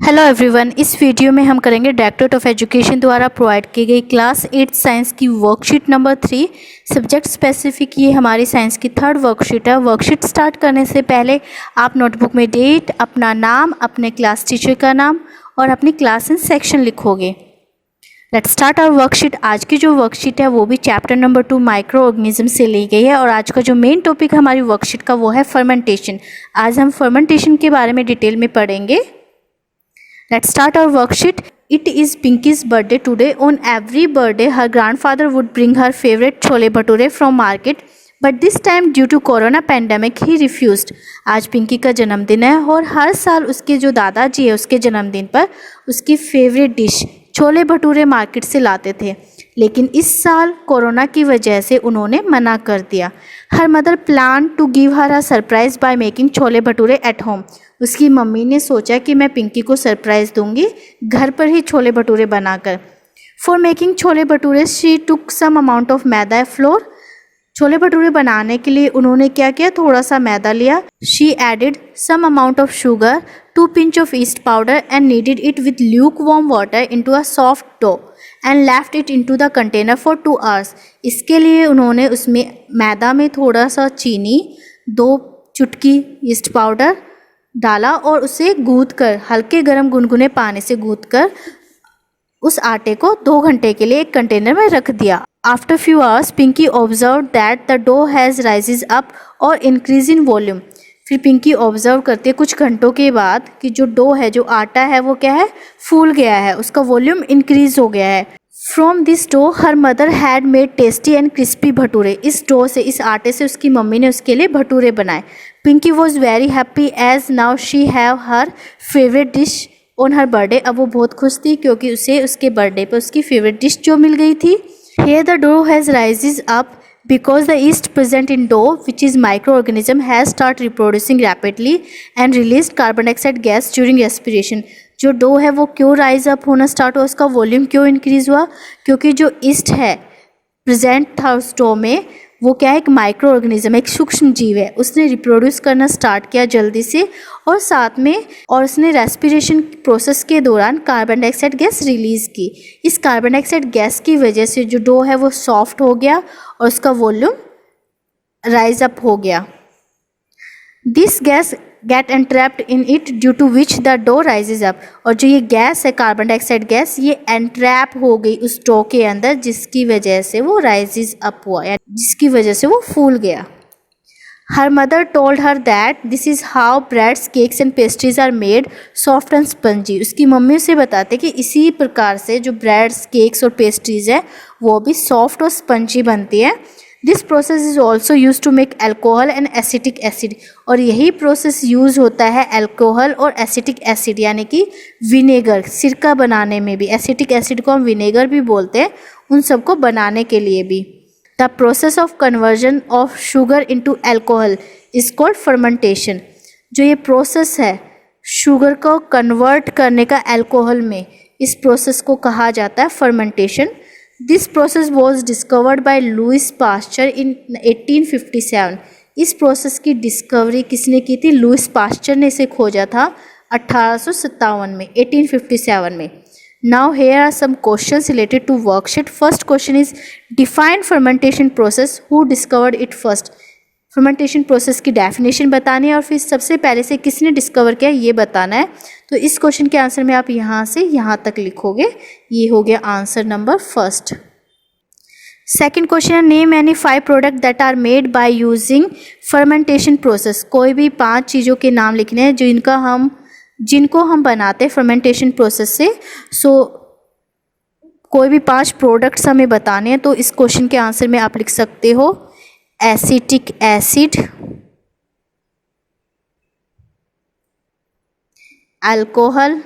Hello everyone, इस video में हम करेंगे डायरेक्टरेट ऑफ एजुकेशन द्वारा प्रोवाइड की गई क्लास 8 साइंस की वर्कशीट नंबर 3 सब्जेक्ट स्पेसिफिक। ये हमारी साइंस की थर्ड वर्कशीट है। वर्कशीट स्टार्ट करने से पहले आप नोटबुक में डेट, अपना नाम, अपने क्लास टीचर का नाम और अपनी क्लास एंड सेक्शन लिखोगे। Let's start our worksheet. आज की जो वर्कशीट है वो भी चैप्टर नंबर 2 माइक्रो ऑर्गेनिज्म से ली गई है और आज का जो मेन टॉपिक है हमारी वर्कशीट का वो है फर्मेंटेशन। आज हम फर्मेंटेशन के बारे में डिटेल में पढ़ेंगे। Let's start our worksheet. It is Pinky's birthday today. On every birthday, her grandfather would bring her favorite chole bhature from market. But this time, due to corona pandemic, he refused. आज पिंकी का जन्मदिन है और हर साल उसके जो दादाजी है उसके जन्मदिन पर उसकी favourite dish chole bhature market से लाते थे, लेकिन इस साल कोरोना की वजह से उन्होंने मना कर दिया। Her mother plan to give her a surprise by making chole bhature at home. उसकी मम्मी ने सोचा कि मैं पिंकी को सरप्राइज़ दूंगी घर पर ही छोले भटूरे बनाकर। For making chole bhature she took some amount of maida flour. Chole bhature बनाने के लिए उन्होंने क्या किया, थोड़ा सा मैदा लिया। She added some amount of sugar, 2 pinch of yeast powder and kneaded it with lukewarm water into a soft dough and left it into the container for 2 hours. इसके लिए उन्होंने उसमें मैदा में थोड़ा सा चीनी, 2 चुटकी ईस्ट पाउडर डाला और उसे गूंथ कर हल्के गर्म गुनगुने पानी से गूंथ कर उस आटे को 2 घंटे के लिए एक कंटेनर में रख दिया। After few hours Pinky observe that the dough has rises up और इंक्रीज इन वॉल्यूम। फिर पिंकी ऑब्जर्व करती है कुछ घंटों के बाद कि जो डो है, जो आटा है, वो क्या है, फूल गया है, उसका वॉल्यूम इंक्रीज हो गया है। From this dough her mother had made tasty and crispy bhature. इस डो से, इस आटे से उसकी मम्मी ने उसके लिए भटूरे बनाए। Pinky was very happy as now she have her favourite dish on her birthday. अब वो बहुत खुश थी क्योंकि उसे उसके बर्थडे पर उसकी फेवरेट डिश जो मिल गई थी। Here the dough has rises up because the yeast present in dough, which is microorganism, has start reproducing rapidly and released carbon dioxide gas during respiration. जो डो है वो क्यों राइज अप होना start हुआ, उसका वॉल्यूम क्यों increase हुआ, क्योंकि जो ईस्ट है प्रेजेंट था उस डो में, वो क्या है, एक माइक्रो ऑर्गेनिज्म, एक सूक्ष्म जीव है। उसने रिप्रोड्यूस करना स्टार्ट किया जल्दी से और साथ में और उसने रेस्पिरेशन प्रोसेस के दौरान कार्बन डाइऑक्साइड गैस रिलीज़ की। इस कार्बन डाइऑक्साइड गैस की वजह से जो डो है वो सॉफ्ट हो गया और उसका वॉल्यूम राइज अप हो गया। This gas get entrapped in it due to which the dough rises up. और जो ये गैस है, कार्बन डाइऑक्साइड गैस, ये एंट्रैप हो गई उस डो के अंदर, जिसकी वजह से वो राइजेज अप हुआ, या जिसकी वजह से वो फूल गया। Her mother told her that this is how breads, cakes and pastries are made soft and spongy. उसकी मम्मी उसे बताते कि इसी प्रकार से जो ब्रेड्स, केक्स और पेस्ट्रीज है वो भी सॉफ्ट और स्पंजी बनती है। This process is also use to make alcohol and acetic acid. और यही प्रोसेस यूज़ होता है एल्कोहल और एसिटिक एसिड यानी कि विनेगर, सिरका बनाने में भी। एसिटिक एसिड को हम विनेगर भी बोलते हैं, उन सबको बनाने के लिए भी। The process of conversion of sugar into alcohol is called fermentation. जो ये प्रोसेस है शुगर को कन्वर्ट करने का एल्कोहल में, इस प्रोसेस को कहा जाता है fermentation. This process was discovered by Louis Pasteur in 1857। इस प्रोसेस की डिस्कवरी किसने की थी? लुइस पास्चर ने इसे खोजा था 1857 में, 1857 में। Now here are some questions related to worksheet. First question is define fermentation process, who discovered it first. Fermentation process की डेफिनेशन बतानी है और फिर सबसे पहले से किसने डिस्कवर किया ये बताना है। तो इस क्वेश्चन के आंसर में आप यहाँ से यहाँ तक लिखोगे। ये हो गया answer number first. Second question है name any 5 product that are made by using fermentation process. कोई भी 5 चीज़ों के नाम लिखने हैं जिनको हम बनाते हैं फर्मेंटेशन प्रोसेस से। कोई भी 5 प्रोडक्ट्स हमें बताने हैं। तो इस क्वेश्चन के आंसर में आप लिख सकते हो acetic acid, alcohol,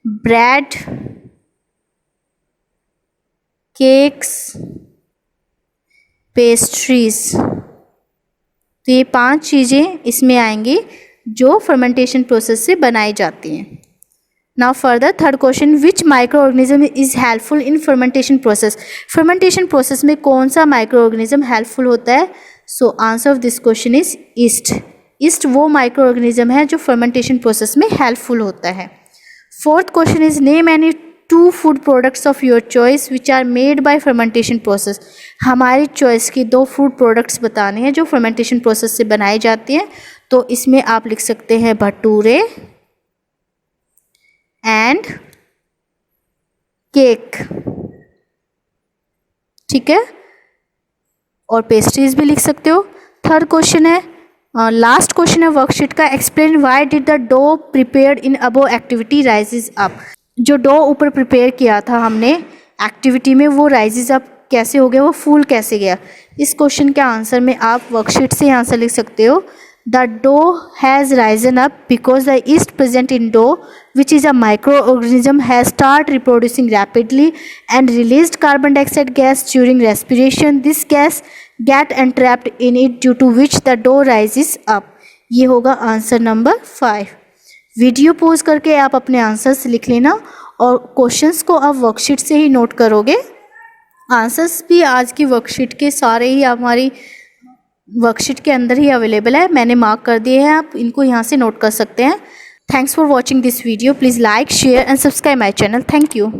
bread, cakes, pastries. तो ये 5 चीज़ें इसमें आएंगी जो फर्मेंटेशन प्रोसेस से बनाई जाती हैं। Now further third question, which microorganism is helpful in fermentation process. Fermentation process में कौन सा माइक्रो ऑर्गेनिज्म हेल्पफुल होता है? So answer of this question is yeast. Yeast वो माइक्रो ऑर्गेनिज्म है जो फर्मेंटेशन प्रोसेस में हेल्पफुल होता है। Fourth question is name any 2 food products of your choice which are made by fermentation process. हमारी choice की 2 फूड प्रोडक्ट्स बताने हैं जो फर्मेंटेशन प्रोसेस से बनाई जाती हैं। तो इसमें आप लिख सकते हैं भटूरे एंड केक, ठीक है, और पेस्ट्रीज भी लिख सकते हो। थर्ड क्वेश्चन है, लास्ट क्वेश्चन है वर्कशीट का, explain why did the dough prepared in above activity rises up. जो डो ऊपर प्रिपेयर किया था हमने एक्टिविटी में, वो राइजेज अप कैसे हो गया, वो फूल कैसे गया। इस क्वेश्चन के आंसर में आप वर्कशीट से आंसर लिख सकते हो, the dough has risen up because the yeast present in dough which is a micro organism has start reproducing rapidly and released carbon dioxide gas during respiration. This gas get entrapped in it due to which the dough rises up. ये होगा answer number 5। Video pause करके आप अपने answers लिख लेना और questions को आप वर्कशीट से ही नोट करोगे। आंसर्स भी आज की वर्कशीट के सारे ही हमारी वर्कशीट के अंदर ही अवेलेबल है, मैंने मार्क कर दिए हैं, आप इनको यहाँ से नोट कर सकते हैं। Thanks for watching this video, please like share and subscribe my channel. Thank you.